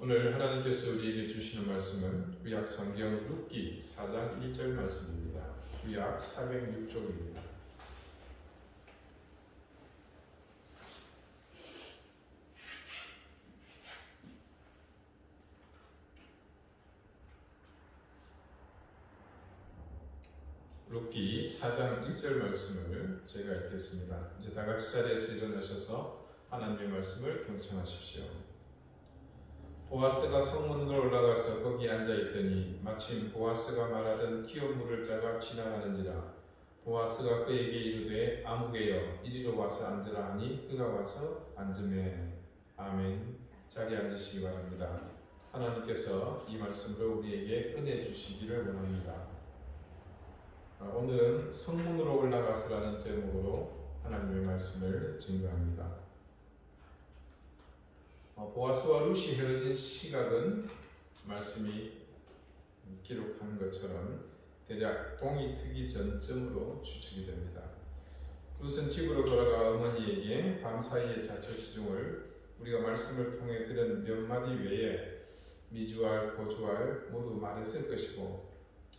오늘 하나님께서 우리에게 주시는 말씀은 구약 성경 룻기 4장 1절 말씀입니다. 구약 406쪽입니다. 룻기 4장 1절 말씀을 제가 읽겠습니다. 이제 다 같이 자리에서 일어나셔서 하나님의 말씀을 경청하십시오. 보아스가 성문으로 올라가서 거기 앉아있더니 마침 보아스가 말하던 기업 물을 자가 지나가는지라. 보아스가 그에게 이르되 아무개여 이리로 와서 앉으라 하니 그가 와서 앉으매. 아멘. 자리에 앉으시기 바랍니다. 하나님께서 이 말씀으로 우리에게 은혜 주시기를 원합니다. 오늘은 성문으로 올라가서라는 제목으로 하나님의 말씀을 증거합니다. 보아스와 룻이 헤어진 시각은 말씀이 기록한 것처럼 대략 동이 트기 전쯤으로 추측이 됩니다. 룻은 집으로 돌아가 어머니에게 밤사이의 자초지종을 우리가 말씀을 통해 들은 몇 마디 외에 미주알, 고주알 모두 말했을 것이고,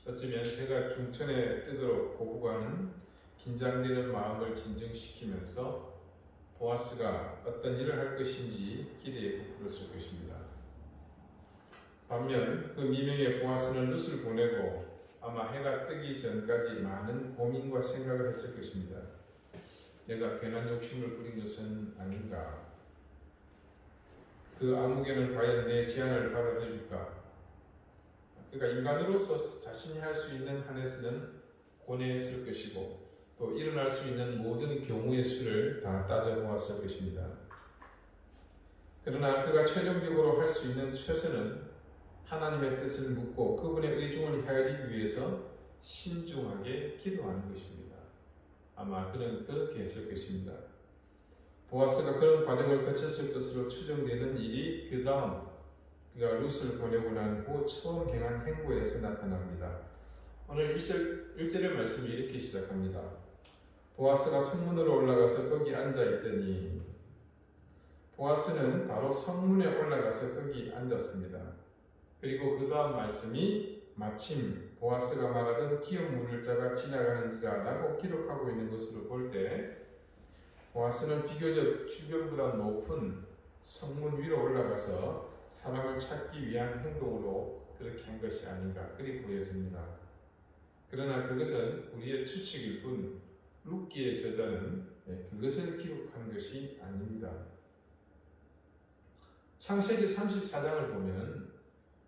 어쩌면 해가 중천에 뜨도록 고부가는 긴장되는 마음을 진정시키면서 보아스가 어떤 일을 할 것인지 기대에 부풀었을 것입니다. 반면 그 미명에 보아스는 룻을 보내고 아마 해가 뜨기 전까지 많은 고민과 생각을 했을 것입니다. 내가 괜한 욕심을 부린 것은 아닌가? 그 아무개는 과연 내 제안을 받아들일까? 그러니까 인간으로서 자신이 할 수 있는 한에서는 고뇌했을 것이고, 또 일어날 수 있는 모든 경우의 수를 다 따져보았을 것입니다. 그러나 그가 최종적으로 할 수 있는 최선은 하나님의 뜻을 묻고 그분의 의중을 헤아리기 위해서 신중하게 기도하는 것입니다. 아마 그는 그렇게 했을 것입니다. 보아스가 그런 과정을 거쳤을 것으로 추정되는 일이 그 다음 그가 룻을 보내고 난 후 처음 행한 행보에서 나타납니다. 오늘 1절의 말씀이 이렇게 시작합니다. 보아스가 성문으로 올라가서 거기 앉아있더니. 보아스는 바로 성문에 올라가서 거기 앉았습니다. 그리고 그 다음 말씀이 마침 보아스가 말하던 기업 물을 자가 지나가는지라 라고 기록하고 있는 것으로 볼 때, 보아스는 비교적 주변보다 높은 성문 위로 올라가서 사람을 찾기 위한 행동으로 그렇게 한 것이 아닌가 그리 보여집니다. 그러나 그것은 우리의 추측일 뿐 룻기의 저자는 그것을 기록한 것이 아닙니다. 창세기 34장을 보면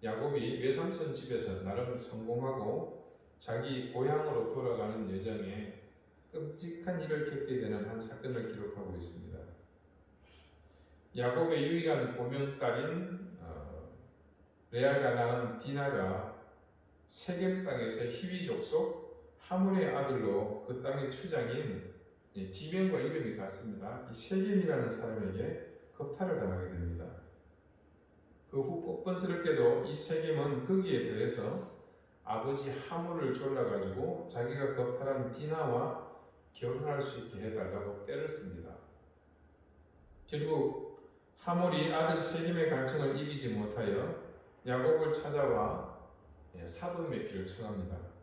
야곱이 외삼촌 집에서 나름 성공하고 자기 고향으로 돌아가는 여정에 끔찍한 일을 겪게 되는 한 사건을 기록하고 있습니다. 야곱의 유일한 고명딸인 레아가 낳은 디나가 세겜 땅에서 히위 족속 하물의 아들로 그 땅의 추장인 지명과 이름이 같습니다. 이 세겜이라는 사람에게 겁탈을 당하게 됩니다. 그 후 뻔뻔스럽게도 이 세겜은 거기에 더해서 아버지 하물을 졸라가지고 자기가 겁탈한 디나와 결혼할 수 있게 해달라고 때를 씁니다. 결국 하물이 아들 세겜의 간청을 이기지 못하여 야곱을 찾아와 사돈 맺기를 청합니다.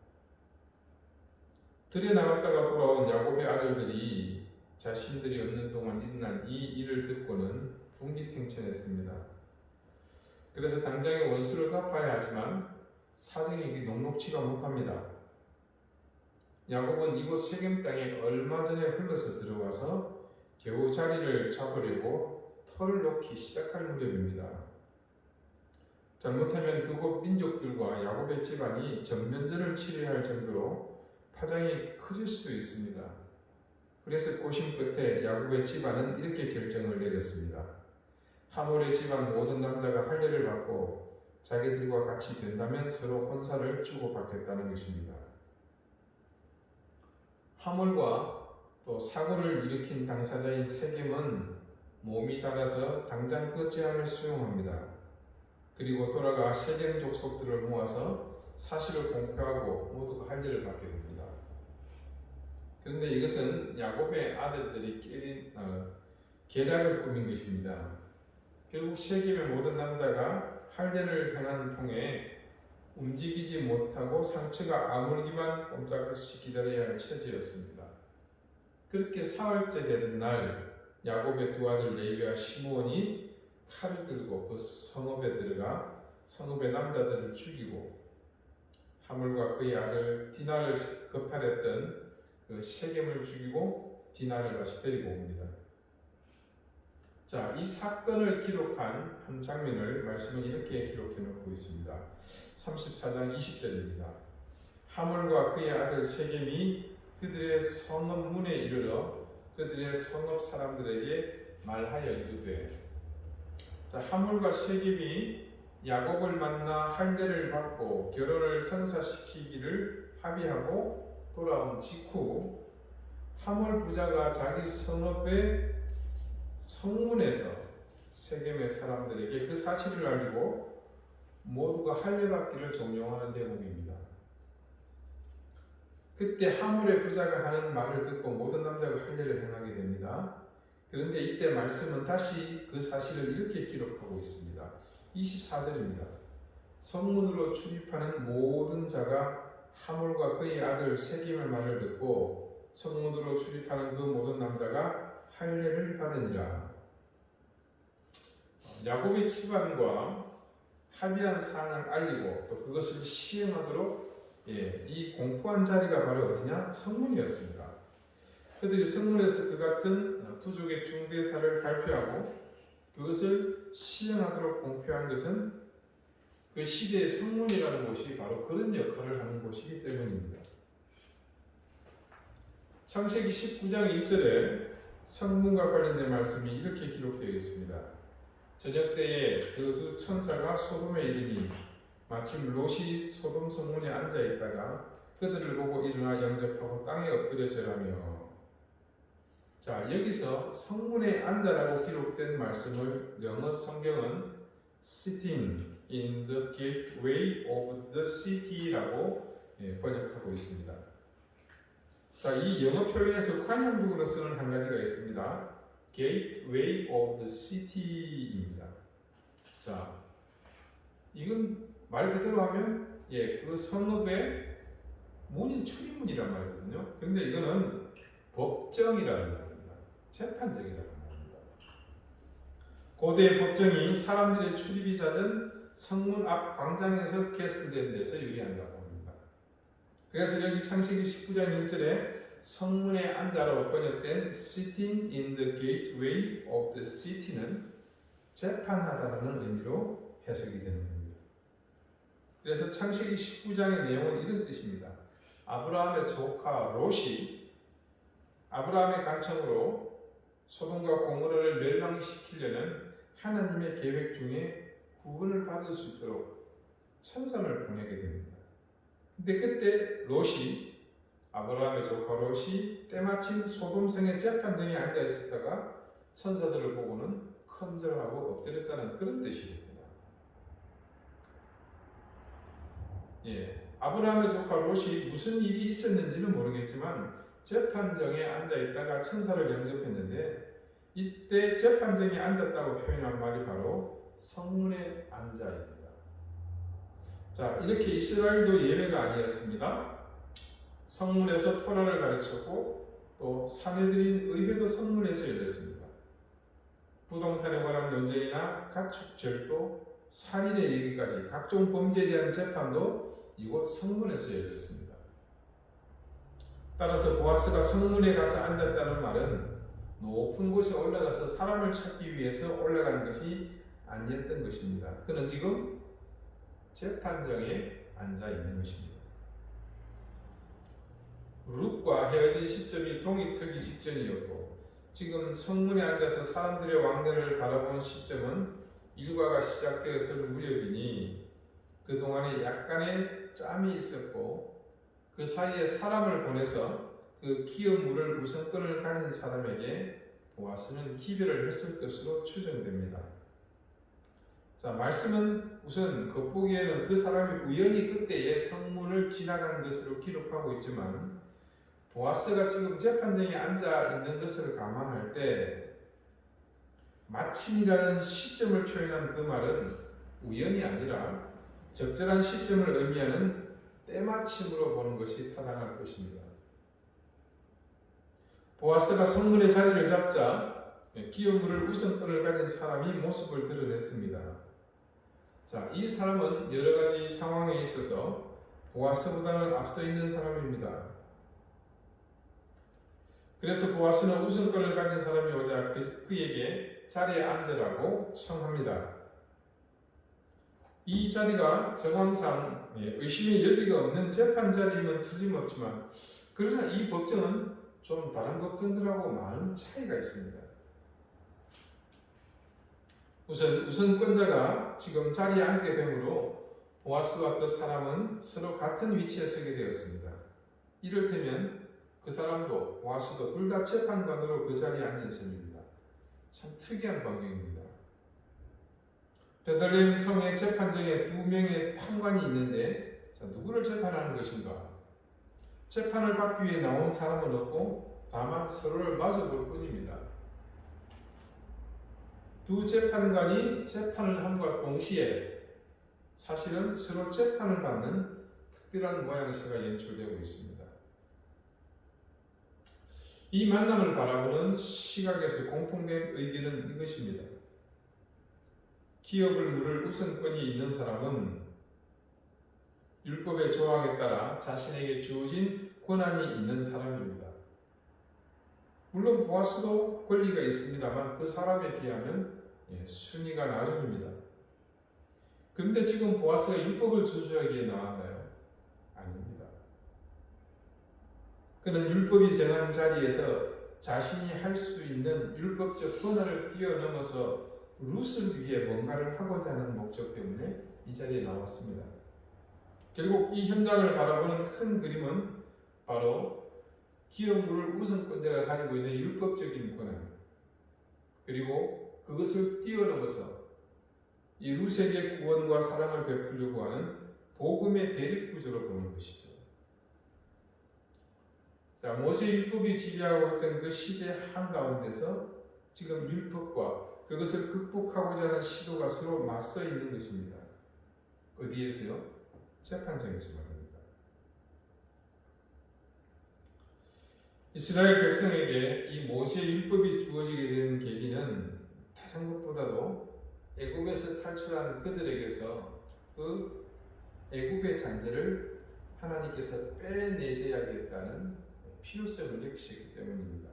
들에 나갔다가 돌아온 야곱의 아들들이 자신들이 없는 동안 일어난 이 일을 듣고는 분기탱천했습니다. 그래서 당장의 원수를 갚아야 하지만 사정이 녹록치가 못합니다. 야곱은 이곳 세겜 땅에 얼마 전에 흘러서 들어와서 겨우 자리를 잡으려고 털을 놓기 시작할 무렵입니다. 잘못하면 그곳 민족들과 야곱의 집안이 전면전을 치러야 할 정도로 파장이 커질 수도 있습니다. 그래서 고심 끝에 야곱의 집안은 이렇게 결정을 내렸습니다. 하몰의 집안 모든 남자가 할례를 받고 자기들과 같이 된다면 서로 혼사를 주고받겠다는 것입니다. 하몰과 또 사고를 일으킨 당사자인 세겜은 몸이 달아서 당장 그 제안을 수용합니다. 그리고 돌아가 세겜 족속들을 모아서 사실을 공표하고 모두가 할례를 받게 됩니다. 그런데 이것은 야곱의 아들들이 계략을 꾸민 것입니다. 결국 세겜의 모든 남자가 할례를 행하는 통에 움직이지 못하고 상처가 아물기만 꼼짝없이 기다려야 할 처지였습니다. 그렇게 사흘째 되는 날 야곱의 두 아들 레위와 시므온이 칼을 들고 그 성읍에 들어가 성읍의 남자들을 죽이고 하물과 그의 아들 디나를 겁탈했던 그 세겜을 죽이고 디나를 다시 데리고 옵니다. 자, 이 사건을 기록한 한 장면을 말씀은 이렇게 기록해 놓고 있습니다. 34장 20절입니다. 하물과 그의 아들 세겜이 그들의 성읍 문에 이르러 그들의 성읍 사람들에게 말하여 이르되, 자, 하물과 세겜이 야곱을 만나 할례를 받고 결혼을 성사시키기를 합의하고 돌아온 직후 하물 부자가 자기 성읍의 성문에서 세겜의 사람들에게 그 사실을 알리고 모두가 할례 받기를 종용하는 대목입니다. 그때 하물의 부자가 하는 말을 듣고 모든 남자가 할례를 행하게 됩니다. 그런데 이때 말씀은 다시 그 사실을 이렇게 기록하고 있습니다. 24절입니다. 성문으로 출입하는 모든 자가 하물과 그의 아들 세겜의 말을 듣고 성문으로 출입하는 그 모든 남자가 할례를 받으니라. 야곱의 집안과 합의한 사항을 알리고 또 그것을 시행하도록 이 공포한 자리가 바로 어디냐? 성문이었습니다. 그들이 성문에서 그 같은 부족의 중대사를 발표하고 그것을 시행하도록 공표한 것은 그 시대의 성문이라는 곳이 바로 그런 역할을 하는 곳이기 때문입니다. 창세기 19장 1절에 성문과 관련된 말씀이 이렇게 기록되어 있습니다. 저녁 때에 그 두 천사가 소돔에 이르니 마침 롯이 소돔 성문에 앉아 있다가 그들을 보고 일어나 영접하고 땅에 엎드려 절하며. 자, 여기서 성문에 앉아라고 기록된 말씀을 영어 성경은 sitting in the gateway of the city라고 번역하고 있습니다. 자, 이 영어 표현에서 관용국으로 쓰는 한 가지가 있습니다. gateway of the city입니다. 자, 이건 말 그대로 하면 그 성읍의 문이 출입문이란 말이거든요. 그런데 이거는 법정이라는 말입니다. 재판정이라는 말입니다. 고대 법정이 사람들의 출입이 잦은 성문 앞 광장에서 개설된 데서 유래한다고 합니다. 그래서 여기 창세기 19장 1절에 성문에 앉아로 번역된 sitting in the gateway of the city는 재판하다라는 의미로 해석이 되는 겁니다. 그래서 창세기 19장의 내용은 이런 뜻입니다. 아브라함의 조카 롯이 아브라함의 간청으로 소돔과 고모라를 멸망시키려는 하나님의 계획 중에 구원을 받을 수 있도록 천사를 보내게 됩니다. 근데 그때 롯이 아브라함의 조카 롯이 때마침 소돔성의 재판정에 앉아 있었다가 천사들을 보고는 큰절하고 엎드렸다는 그런 뜻입니다. 아브라함의 조카 롯이 무슨 일이 있었는지는 모르겠지만 재판정에 앉아 있다가 천사를 영접했는데 이때 재판정에 앉았다고 표현한 말이 바로 성문에 앉아입니다. 자, 이렇게 이스라엘도 예외가 아니었습니다. 성문에서 토라를 가르쳤고 또 사내들인 의회도 성문에서 열렸습니다. 부동산에 관한 논쟁이나 가축 절도, 살인에 이르기까지 각종 범죄에 대한 재판도 이곳 성문에서 열렸습니다. 따라서 보아스가 성문에 가서 앉았다는 말은 높은 곳에 올라가서 사람을 찾기 위해서 올라가는 것이 아니었던 것입니다. 그는 지금 재판정에 앉아 있는 것입니다. 룻과 헤어진 시점이 동이 트기 직전이었고 지금 성문에 앉아서 사람들의 왕래를 바라보는 시점은 일과가 시작되었을 무렵이니 그동안에 약간의 짬이 있었고 그 사이에 사람을 보내서 그 기업 물을 우선권을 가진 사람에게 보아스는 기별을 했을 것으로 추정됩니다. 자, 말씀은 우선 겉보기에는 그 사람이 우연히 그때의 성문을 지나간 것으로 기록하고 있지만 보아스가 지금 재판정에 앉아 있는 것을 감안할 때 마침이라는 시점을 표현한 그 말은 우연이 아니라 적절한 시점을 의미하는 때마침으로 보는 것이 타당할 것입니다. 보아스가 성문의 자리를 잡자 기업물을 우선권을 가진 사람이 모습을 드러냈습니다. 자, 이 사람은 여러 가지 상황에 있어서 보아스보다는 앞서 있는 사람입니다. 그래서 보아스는 우선권을 가진 사람이 오자 그에게 자리에 앉으라고 청합니다. 이 자리가 정황상 의심의 여지가 없는 재판 자리임은 틀림없지만, 그러나 이 법정은 좀 다른 법정들하고 많은 차이가 있습니다. 우선 우선권자가 지금 자리에 앉게 되므로 보아스와 그 사람은 서로 같은 위치에 서게 되었습니다. 이를테면 그 사람도 보아스도 둘 다 재판관으로 그 자리에 앉은 셈입니다. 참 특이한 광경입니다. 베들레헴 성의 재판정에 두 명의 판관이 있는데, 자, 누구를 재판하는 것인가? 재판을 받기 위해 나온 사람은 없고 다만 서로를 마주볼 뿐입니다. 두 재판관이 재판을 함과 동시에 사실은 서로 재판을 받는 특별한 모양새가 연출되고 있습니다. 이 만남을 바라보는 시각에서 공통된 의견은 이것입니다. 기업을 물을 우선권이 있는 사람은 율법의 조항에 따라 자신에게 주어진 권한이 있는 사람입니다. 물론 보아스도 권리가 있습니다만 그 사람에 비하면 순위가 나중입니다. 그런데 지금 보아스가 율법을 저주하기에 나왔나요? 아닙니다. 그는 율법이 정한 자리에서 자신이 할 수 있는 율법적 권한을 뛰어넘어서 룻을 위해 뭔가를 하고자 하는 목적 때문에 이 자리에 나왔습니다. 결국 이 현장을 바라보는 큰 그림은 바로 기업물을 우선권자가 가지고 있는 율법적인 권한, 그리고 그것을 뛰어넘어서 이 룻에게 구원과 사랑을 베풀려고 하는 복음의 대립구조로 보는 것이죠. 자, 모세 율법이 지배하고 있던 그 시대 한가운데서 지금 율법과 그것을 극복하고자 하는 시도가 서로 맞서 있는 것입니다. 어디에서요? 재판장에서 말입니다. 이스라엘 백성에게 이 모세의 율법이 주어지게 된 계기는 다른 것보다도 애굽에서 탈출한 그들에게서 그 애굽의 잔재를 하나님께서 빼내셔야겠다는 필요성을 느끼셨기 때문입니다.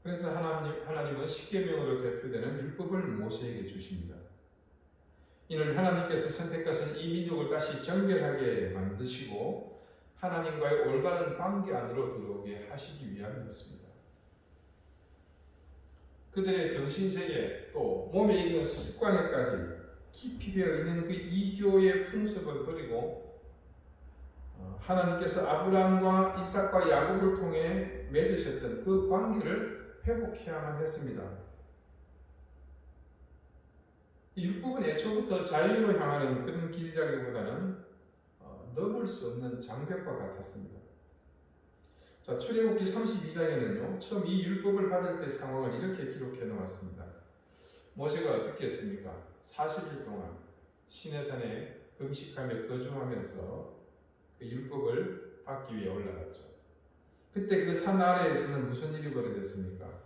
그래서 하나님은 십계명으로 대표되는 율법을 모세에게 주십니다. 이는 하나님께서 선택하신 이 민족을 다시 정결하게 만드시고 하나님과의 올바른 관계 안으로 들어오게 하시기 위함이었습니다. 그들의 정신세계 또 몸에 익은 습관에까지 깊이 배어 있는 그 이교의 풍습을 버리고 하나님께서 아브라함과 이삭과 야곱을 통해 맺으셨던 그 관계를 회복해야만 했습니다. 이 율법은 애초부터 자유로 향하는 그런 길이라기보다는 넘을 수 없는 장벽과 같았습니다. 자, 출애굽기 32장에는요, 처음 이 율법을 받을 때 상황을 이렇게 기록해 놓았습니다. 모세가 어떻게 했습니까? 40일 동안 시내산에 금식하며 거주하면서 그 율법을 받기 위해 올라갔죠. 그때 그 산 아래에서는 무슨 일이 벌어졌습니까?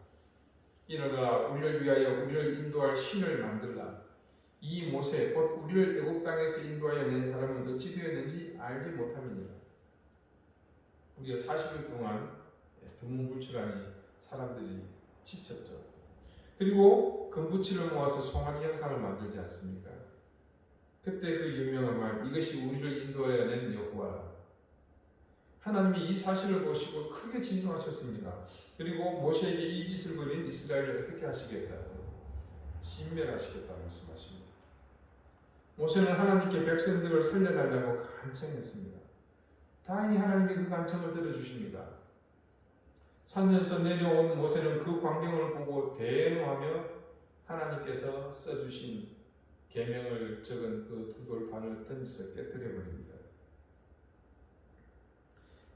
일어나라, 우리를 위하여 우리를 인도할 신을 만들라. 이 모세 곧 우리를 애굽 땅에서 인도하여 낸 사람은 어찌 되었는지 알지 못함이니라. 우리가 40일 동안 두문불출하니 사람들이 지쳤죠. 그리고 금부치를 모아서 송아지 형상을 만들지 않습니까? 그때 그 유명한 말, 이것이 우리를 인도하여 낸 여호와라. 하나님이 이 사실을 보시고 크게 진동하셨습니다. 그리고 모세에게 이 짓을 벌인 이스라엘을 어떻게 하시겠다고? 진멸하시겠다고 말씀하십니다. 모세는 하나님께 백성들을 살려달라고 간청했습니다. 다행히 하나님이 그 간청을 들어주십니다. 산에서 내려온 모세는 그 광경을 보고 대노하며 하나님께서 써주신 계명을 적은 그 두 돌판을 던져서 깨뜨려버립니다.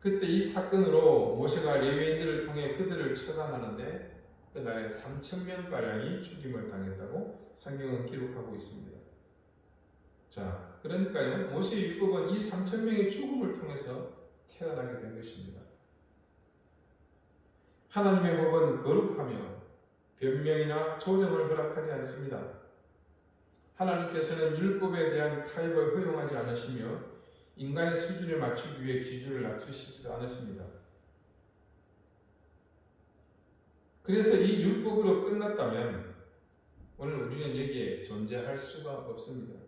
그때 이 사건으로 모세가 레위인들을 통해 그들을 처단하는데 그날에 3,000명가량이 죽임을 당했다고 성경은 기록하고 있습니다. 자, 그러니까요, 모세의 율법은 이 3천 명의 죽음을 통해서 태어나게 된 것입니다. 하나님의 법은 거룩하며 변명이나 조정을 허락하지 않습니다. 하나님께서는 율법에 대한 타협을 허용하지 않으시며 인간의 수준에 맞추기 위해 기준을 낮추시지도 않으십니다. 그래서 이 율법으로 끝났다면 오늘 우리는 여기에 존재할 수가 없습니다.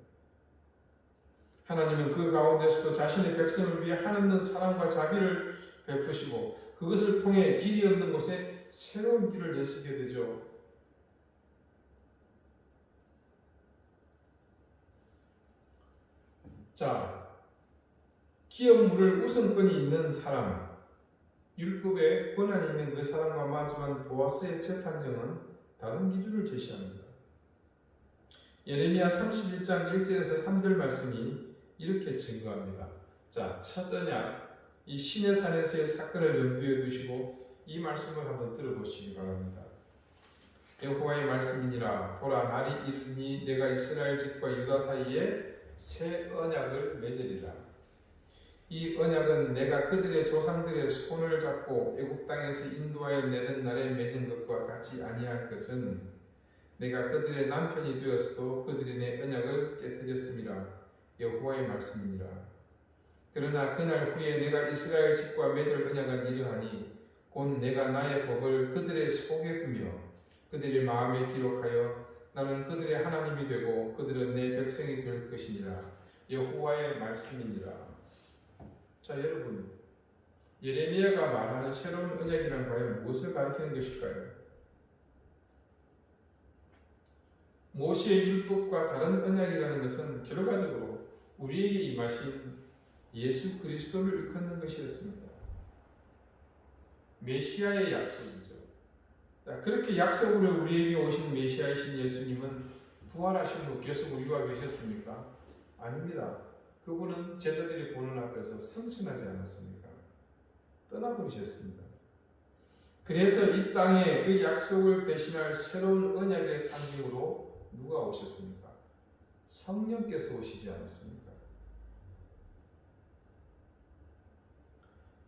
하나님은 그 가운데서도 자신의 백성을 위해 한없는 사랑과 자비를 베푸시고 그것을 통해 길이 없는 곳에 새로운 길을 내시게 되죠. 자, 기업 물을 우선권이 있는 사람, 율법에 권한이 있는 그 사람과 마주한 보아스의 재판정은 다른 기준을 제시합니다. 예레미야 31장 1절에서 3절 말씀이 이렇게 증거합니다. 자, 첫 언약, 이 시내산에서의 사건을 염두에 두시고 이 말씀을 한번 들어보시기 바랍니다. 여호와의 말씀이니라. 보라, 날이 이르니 내가 이스라엘 집과 유다 사이에 새 언약을 맺으리라. 이 언약은 내가 그들의 조상들의 손을 잡고 애굽 땅에서 인도하여 내던 날에 맺은 것과 같이 아니할 것은 내가 그들의 남편이 되었어도 그들이 내 언약을 깨뜨렸음이라. 여호와의 말씀이니라. 그러나 그날 후에 내가 이스라엘 집과 맺을 언약은 이러하니 곧 내가 나의 법을 그들의 속에 두며 그들의 마음에 기록하여 나는 그들의 하나님이 되고 그들은 내 백성이 될 것이니라. 여호와의 말씀이니라. 자, 여러분, 예레미야가 말하는 새로운 언약이란 과연 무엇을 가리키는 것일까요? 모세의 율법과 다른 언약이라는 것은 결과적으로 우리에게 임하신 예수 그리스도를 일컫는 것이었습니다. 메시아의 약속이죠. 그렇게 약속으로 우리에게 오신 메시아이신 예수님은 부활하신 후 계속 우리와 계셨습니까? 아닙니다. 그분은 제자들이 보는 앞에서 승천하지 않았습니까? 떠나버리셨습니다. 그래서 이 땅에 그 약속을 대신할 새로운 언약의 상징으로 누가 오셨습니까? 성령께서 오시지 않았습니까?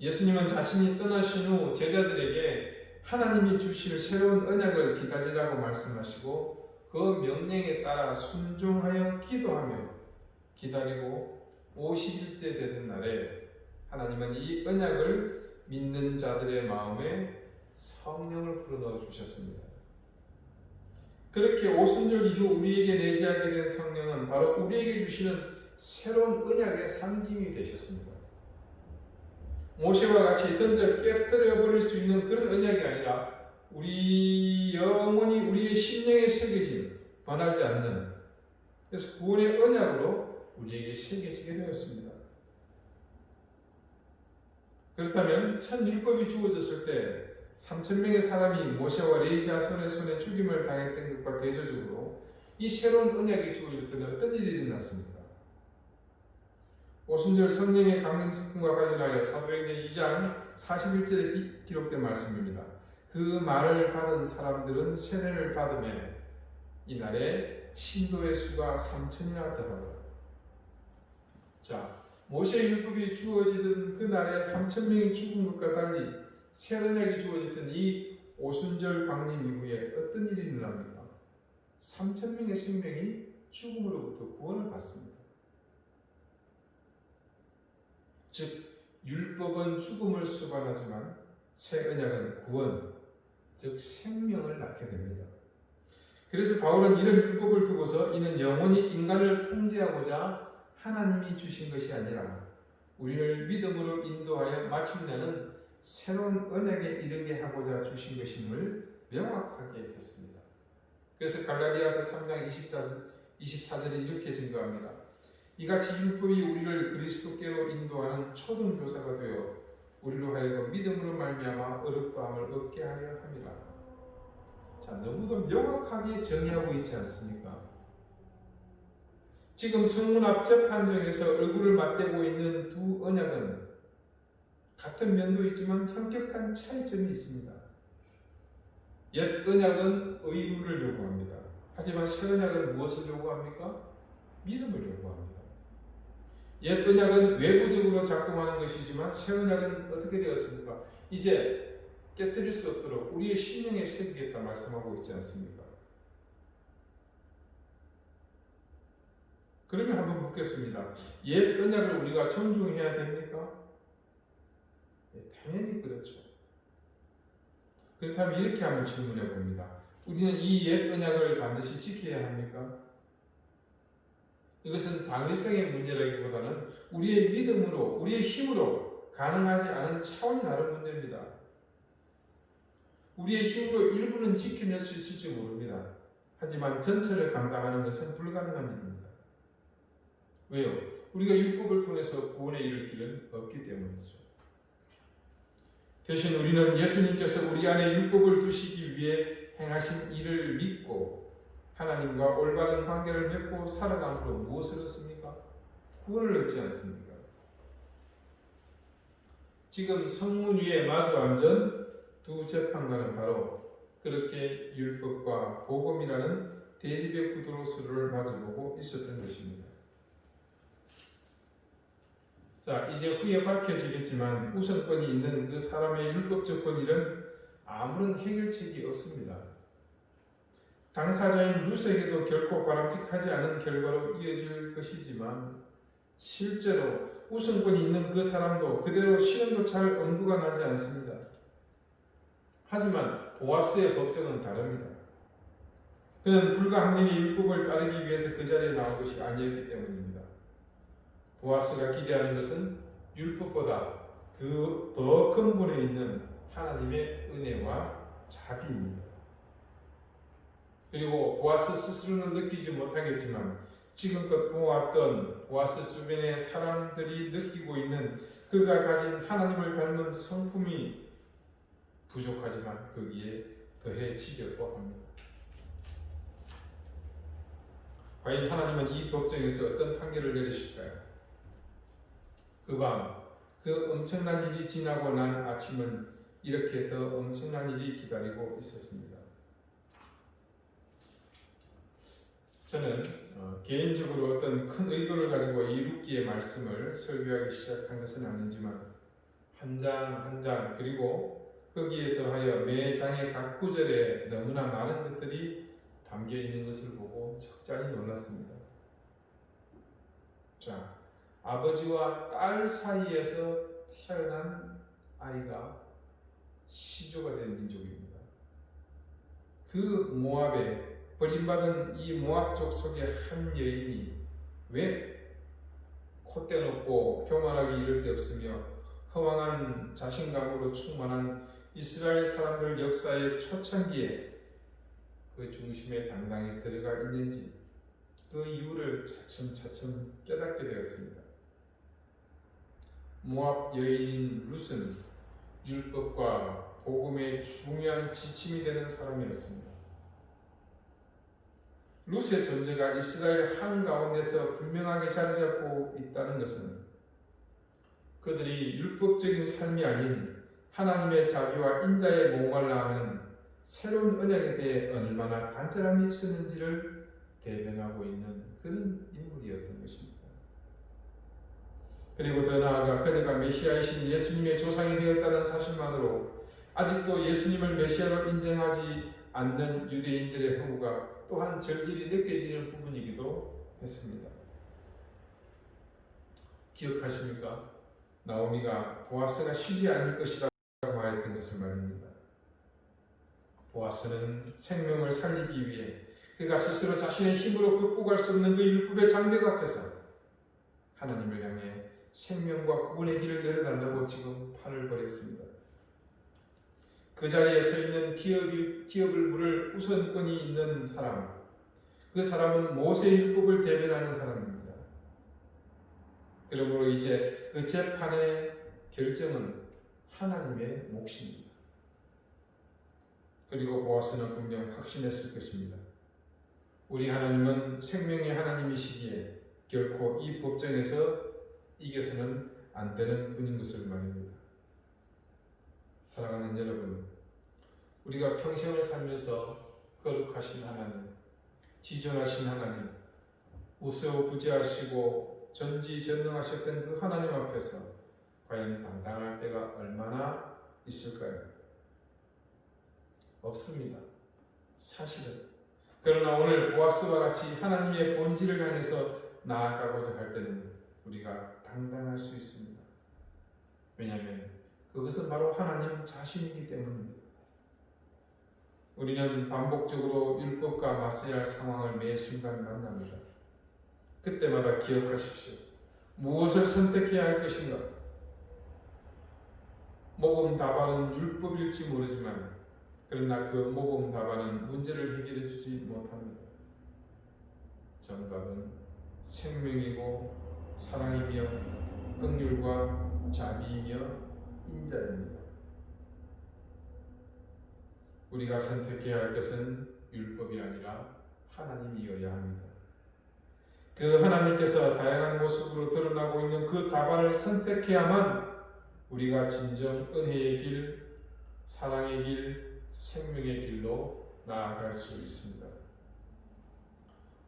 예수님은 자신이 떠나신 후 제자들에게 하나님이 주실 새로운 언약을 기다리라고 말씀하시고 그 명령에 따라 순종하여 기도하며 기다리고 50일째 되는 날에 하나님은 이 언약을 믿는 자들의 마음에 성령을 불어넣어 주셨습니다. 그렇게 오순절 이후 우리에게 내재하게 된 성령은 바로 우리에게 주시는 새로운 언약의 상징이 되셨습니다. 모세와 같이 던져 깨뜨려 버릴 수 있는 그런 언약이 아니라 우리 영혼이 우리의 심령에 새겨진 변하지 않는, 그래서 구원의 언약으로 우리에게 새겨지게 되었습니다. 그렇다면 첫 율법이 주어졌을 때 3,000명의 사람이 모세와 레위 자손의 손에 죽임을 당했던 것과 대조적으로 이 새로운 언약이 주어질 때는 어떤 일이 일어났습니까? 오순절 성령의 강림 특권과 관련하여 사도행전 2장 41절에 기록된 말씀입니다. 그 말을 받은 사람들은 세례를 받으며 이날에 신도의 수가 3,000이나 더하더라. 자, 모세의 율법이 주어지던 그 날에 3,000명이 죽은 것과 달리 새 언약이 주어졌던 이 오순절 강림 이후에 어떤 일이 일어납니까? 3,000명의 생명이 죽음으로부터 구원을 받습니다. 즉 율법은 죽음을 수반하지만 새 언약은 구원, 즉 생명을 낳게 됩니다. 그래서 바울은 이런 율법을 두고서 이는 영원히 인간을 통제하고자 하나님이 주신 것이 아니라 우리를 믿음으로 인도하여 마침내는 새로운 언약에 이르게 하고자 주신 것임을 명확하게 했습니다. 그래서 갈라디아서 3장 24절에 이렇게 증거합니다. 이같이 율법이 우리를 그리스도께로 인도하는 초등교사가 되어 우리로 하여금 믿음으로 말미암아 어렵다함을 얻게 하려 함이라. 자, 너무도 명확하게 정의하고 있지 않습니까? 지금 성문 앞 재판정에서 얼굴을 맞대고 있는 두 언약은 같은 면도 있지만 현격한 차이점이 있습니다. 옛 언약은 의무를 요구합니다. 하지만 새 언약은 무엇을 요구합니까? 믿음을 요구합니다. 옛 언약은 외부적으로 작동하는 것이지만 새 언약은 어떻게 되었습니까? 이제 깨뜨릴 수 없도록 우리의 심령에 새기겠다 말씀하고 있지 않습니까? 그러면 한번 묻겠습니다. 옛 언약을 우리가 존중해야 됩니까? 당연히 그렇죠. 그렇다면 이렇게 한번 질문해 봅니다. 우리는 이 옛 언약을 반드시 지켜야 합니까? 이것은 당위성의 문제라기보다는 우리의 믿음으로, 우리의 힘으로 가능하지 않은 차원이 다른 문제입니다. 우리의 힘으로 일부는 지켜낼 수 있을지 모릅니다. 하지만 전체를 감당하는 것은 불가능한 일입니다. 왜요? 우리가 율법을 통해서 구원에 이를 길은 없기 때문이죠. 대신 우리는 예수님께서 우리 안에 율법을 두시기 위해 행하신 일을 믿고 하나님과 올바른 관계를 맺고 살아감으로 무엇을 얻습니까? 구원을 얻지 않습니까? 지금 성문 위에 마주 앉은 두 재판관은 바로 그렇게 율법과 복음이라는 대립의 구도로 서로를 마주보고 있었던 것입니다. 자, 이제 후에 밝혀지겠지만 우선권이 있는 그 사람의 율법적 권위는 아무런 해결책이 없습니다. 당사자인 루스에게도 결코 바람직하지 않은 결과로 이어질 것이지만 실제로 우선권이 있는 그 사람도 그대로 실현도 잘 엄두가 나지 않습니다. 하지만 보아스의 법정은 다릅니다. 그는 불가항력의 율법을 따르기 위해서 그 자리에 나온 것이 아니었기 때문입니다. 보아스가 기대하는 것은 율법보다 더 근본에 있는 하나님의 은혜와 자비입니다. 그리고 보아스 스스로는 느끼지 못하겠지만 지금껏 보았던 보아스 주변의 사람들이 느끼고 있는 그가 가진 하나님을 닮은 성품이 부족하지만 거기에 더해지려고 합니다. 과연 하나님은 이 법정에서 어떤 판결을 내리실까요? 그 밤, 그 엄청난 일이 지나고 난 아침은 이렇게 더 엄청난 일이 기다리고 있었습니다. 저는 개인적으로 어떤 큰 의도를 가지고 이 룻기의 말씀을 설교하기 시작한 것은 아니지만 한 장 한 장 그리고 거기에 더하여 매 장의 각 구절에 너무나 많은 것들이 담겨 있는 것을 보고 적잖이 놀랐습니다. 자, 아버지와 딸 사이에서 태어난 아이가 시조가 된 민족입니다. 그 모압에 버림받은 이 모압족 속의 한 여인이 왜 콧대 높고 교만하기 이를 데 없으며 허망한 자신감으로 충만한 이스라엘 사람들 역사의 초창기에 그 중심에 당당히 들어가 있는지 그 이유를 차츰차츰 깨닫게 되었습니다. 모압 여인인 룻은 율법과 복음의 중요한 지침이 되는 사람이었습니다. 룻의 존재가 이스라엘 한가운데서 분명하게 자리 잡고 있다는 것은 그들이 율법적인 삶이 아닌 하나님의 자비와 인자에 목말라 하는 새로운 언약에 대해 얼마나 간절함이 있었는지를 대변하고 있는 그런 인물이었던 것입니다. 그리고 더 나아가 그녀가 메시아이신 예수님의 조상이 되었다는 사실만으로 아직도 예수님을 메시아로 인정하지 않는 유대인들의 허무가 또한 절실히 느껴지는 부분이기도 했습니다. 기억하십니까? 나오미가 보아스가 쉬지 않을 것이라고 말했던 것을 말입니다. 보아스는 생명을 살리기 위해 그가 스스로 자신의 힘으로 극복할 수 없는 그 율법의 장벽 앞에서 하나님을 향해 생명과 구원의 길을 열어달라고 지금 판을 벌였습니다. 그 자리에 서 있는 기업을 물을 우선권이 있는 사람, 그 사람은 모세의 율법을 대변하는 사람입니다. 그러므로 이제 그 재판의 결정은 하나님의 몫입니다. 그리고 보아스는 분명 확신했을 것입니다. 우리 하나님은 생명의 하나님이시기에 결코 이 법정에서 이겨서는 안 되는 분인 것을 말입니다. 사랑하는 여러분, 우리가 평생을 살면서 거룩하신 하나님, 지존하신 하나님, 우수부지하시고 전지전능하셨던 그 하나님 앞에서 과연 당당할 때가 얼마나 있을까요? 없습니다. 사실은. 그러나 오늘 보아스와 같이 하나님의 본질을 향해서 나아가고자 할 때는 우리가 당당할 수 있습니다. 왜냐하면 그것은 바로 하나님 자신이기 때문입니다. 우리는 반복적으로 율법과 맞서야 할 상황을 매 순간 만납니다. 그때마다 기억하십시오. 무엇을 선택해야 할 것인가? 모범 답안은 율법일지 모르지만 그러나 그 모범 답안은 문제를 해결해 주지 못합니다. 정답은 생명이고 사랑이며 긍휼과 자비이며 인자입니다. 우리가 선택해야 할 것은 율법이 아니라 하나님이어야 합니다. 그 하나님께서 다양한 모습으로 드러나고 있는 그 답안을 선택해야만 우리가 진정 은혜의 길, 사랑의 길, 생명의 길로 나아갈 수 있습니다.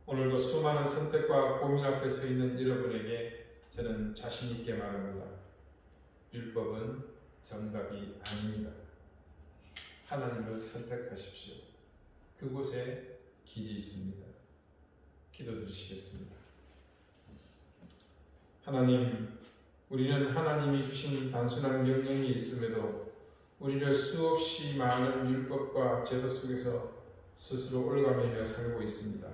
오늘도 수많은 선택과 고민 앞에 서 있는 여러분에게 저는 자신 있게 말합니다. 율법은 정답이 아닙니다. 하나님을 선택하십시오. 그곳에 길이 있습니다. 기도드리시겠습니다. 하나님, 우리는 하나님이 주신 단순한 명령이 있음에도 우리를 수없이 많은 율법과 제도 속에서 스스로 올가매며 살고 있습니다.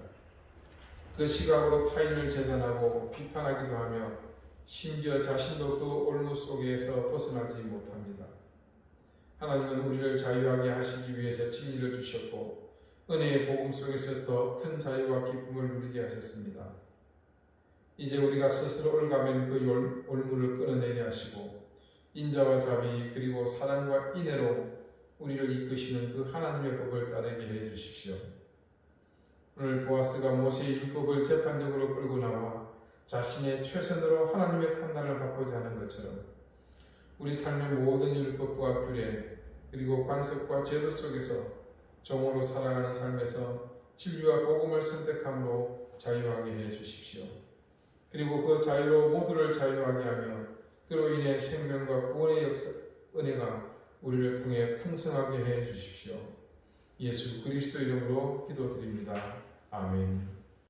그 시각으로 타인을 재단하고 비판하기도 하며 심지어 자신도 그 올무 속에서 벗어나지 못합니다. 하나님은 우리를 자유하게 하시기 위해서 진리를 주셨고 은혜의 복음 속에서 더 큰 자유와 기쁨을 누리게 하셨습니다. 이제 우리가 스스로 올가맨 그 올무를 끊어내게 하시고 인자와 자비 그리고 사랑과 인애로 우리를 이끄시는 그 하나님의 법을 따르게 해 주십시오. 오늘 보아스가 모세의 율법을 재판적으로 끌고 나와 자신의 최선으로 하나님의 판단을 받고자 하는 것처럼 우리 삶의 모든 율법과 규례 그리고 관습과 제도 속에서 종으로 살아가는 삶에서 진리와 복음을 선택함으로 자유하게 해 주십시오. 그리고 그 자유로 모두를 자유하게 하며 그로 인해 생명과 구원의 은혜가 우리를 통해 풍성하게 해 주십시오. 예수 그리스도 이름으로 기도드립니다. 아멘.